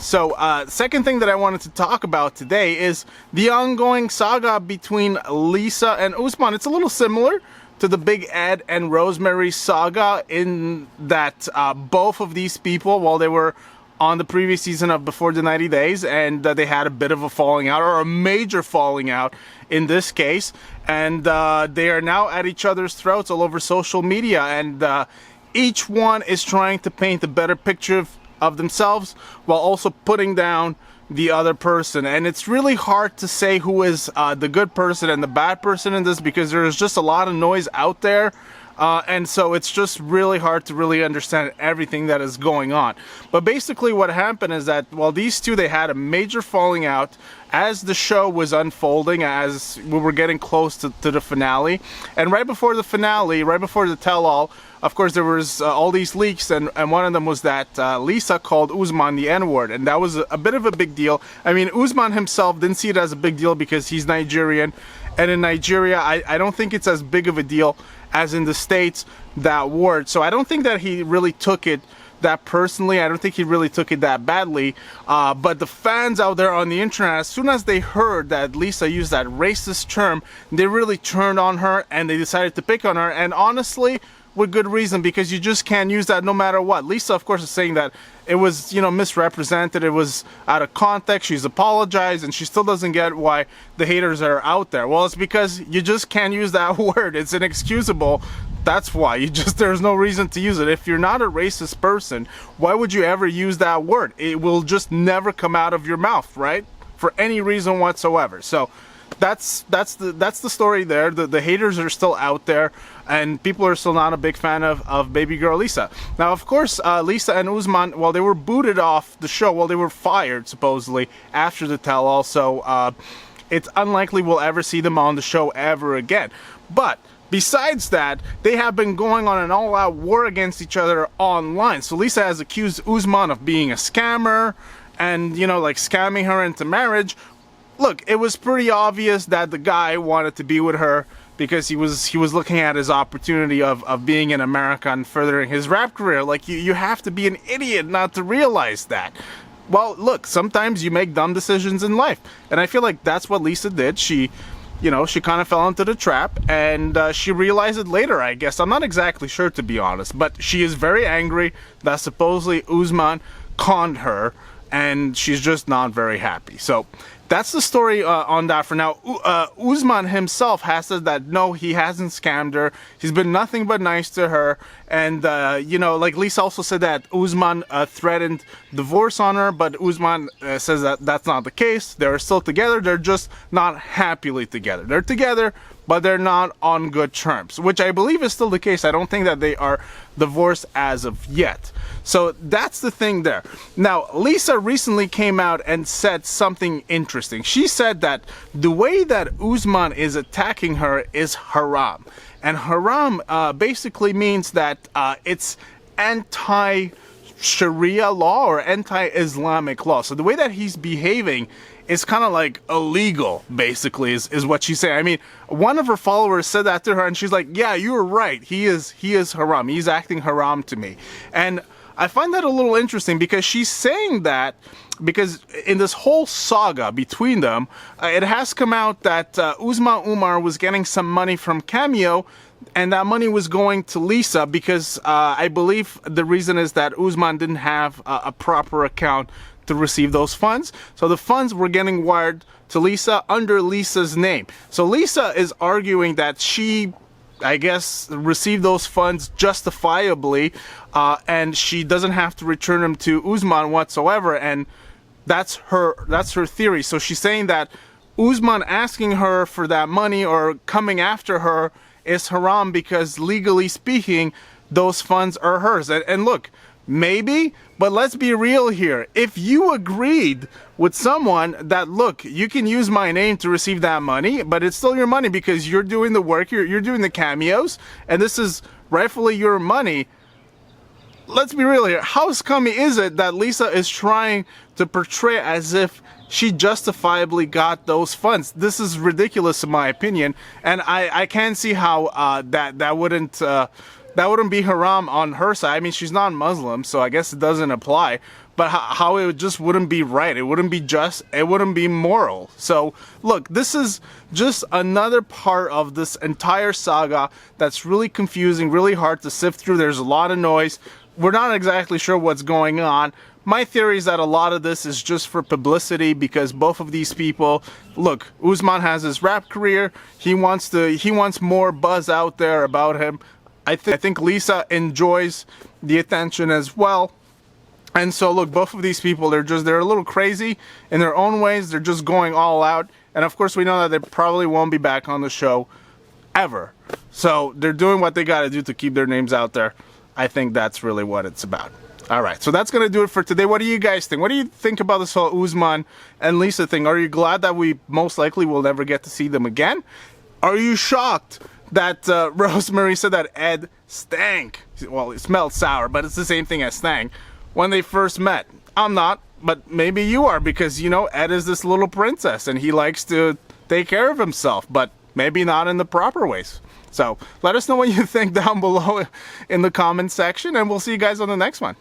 So second thing that I wanted to talk about today is the ongoing saga between Lisa and Usman. It's a little similar to the Big Ed and Rosemary saga in that both of these people, while they were on the previous season of Before the 90 Days, and they had a bit of a falling out, or a major falling out in this case, and they are now at each other's throats all over social media, and each one is trying to paint a better picture of themselves while also putting down the other person. And it's really hard to say who is the good person and the bad person in this, because there's just a lot of noise out there. And so it's just really hard to really understand everything that is going on. But basically what happened is that, well, these two, they had a major falling out as the show was unfolding, as we were getting close to the finale. And right before the finale, right before the tell-all, of course, there was all these leaks, and one of them was that Lisa called Usman the N-word, and that was a bit of a big deal. I mean, Usman himself didn't see it as a big deal because he's Nigerian, and in Nigeria, I don't think it's as big of a deal as in the States, that word. So I don't think that he really took it that personally. I don't think he really took it that badly. But the fans out there on the internet, as soon as they heard that Lisa used that racist term, they really turned on her and they decided to pick on her. And honestly, with good reason, because you just can't use that no matter what. Lisa, of course, is saying that it was, you know, misrepresented, it was out of context, she's apologized, and she still doesn't get why the haters are out there. Well, it's because you just can't use that word. It's inexcusable. That's why. There's no reason to use it. If you're not a racist person, why would you ever use that word? It will just never come out of your mouth, right? For any reason whatsoever. So that's the story there. The haters are still out there, and people are still not a big fan of baby girl Lisa. Now, of course, Lisa and Usman, well, they were booted off the show. Well, they were fired, supposedly, after the tell-all, so it's unlikely we'll ever see them on the show ever again. But besides that, they have been going on an all-out war against each other online. So Lisa has accused Usman of being a scammer and, you know, like scamming her into marriage. Look, it was pretty obvious that the guy wanted to be with her because he was looking at his opportunity of being in America and furthering his rap career. Like, you have to be an idiot not to realize that. Well, look, sometimes you make dumb decisions in life, and I feel like that's what Lisa did. She kind of fell into the trap, and she realized it later, I guess. I'm not exactly sure, to be honest, but she is very angry that supposedly Usman conned her, and she's just not very happy. So that's the story on that for now. Usman himself has said that no, he hasn't scammed her. He's been nothing but nice to her. And, like Lisa also said that Usman threatened divorce on her, but Usman says that that's not the case. They're still together. They're just not happily together. They're together, but they're not on good terms, which I believe is still the case. I don't think that they are divorced as of yet. So that's the thing there. Now, Lisa recently came out and said something interesting. She said that the way that Usman is attacking her is haram. And haram basically means that it's anti-Sharia law or anti-Islamic law. So the way that he's behaving is kind of like illegal, basically, is what she's saying. I mean, one of her followers said that to her, and she's like, yeah, you're right. He is haram. He's acting haram to me. And I find that a little interesting because she's saying that because in this whole saga between them, it has come out that Usman Umar was getting some money from Cameo, and that money was going to Lisa because I believe the reason is that Usman didn't have a proper account to receive those funds. So the funds were getting wired to Lisa under Lisa's name. So Lisa is arguing that she, I guess, received those funds justifiably, and she doesn't have to return them to Usman whatsoever, and that's her theory. So she's saying that Usman asking her for that money or coming after her is haram because legally speaking, those funds are hers. And look, maybe, but let's be real here. If you agreed with someone that, look, you can use my name to receive that money, but it's still your money because you're doing the work, you're doing the cameos, and this is rightfully your money. Let's be real here. How scummy is it that Lisa is trying to portray as if she justifiably got those funds? This is ridiculous in my opinion, and I can't see how that wouldn't be haram on her side. I mean, she's not Muslim, so I guess it doesn't apply. but how it just wouldn't be right. It wouldn't be just, it wouldn't be moral. So look, this is just another part of this entire saga that's really confusing, really hard to sift through. There's a lot of noise. We're not exactly sure what's going on. My theory is that a lot of this is just for publicity, because both of these people, look, Usman has his rap career. He wants more buzz out there about him. I think Lisa enjoys the attention as well. And so look, both of these people, they're a little crazy in their own ways. They're just going all out. And of course we know that they probably won't be back on the show ever. So they're doing what they got to do to keep their names out there. I think that's really what it's about. All right, so that's going to do it for today. What do you guys think? What do you think about this whole Usman and Lisa thing? Are you glad that we most likely will never get to see them again? Are you shocked that Rosemary said that Ed stank? Well, it smelled sour, but it's the same thing as stank when they first met. I'm not, but maybe you are, because, you know, Ed is this little princess and he likes to take care of himself, but maybe not in the proper ways. So let us know what you think down below in the comment section, and we'll see you guys on the next one.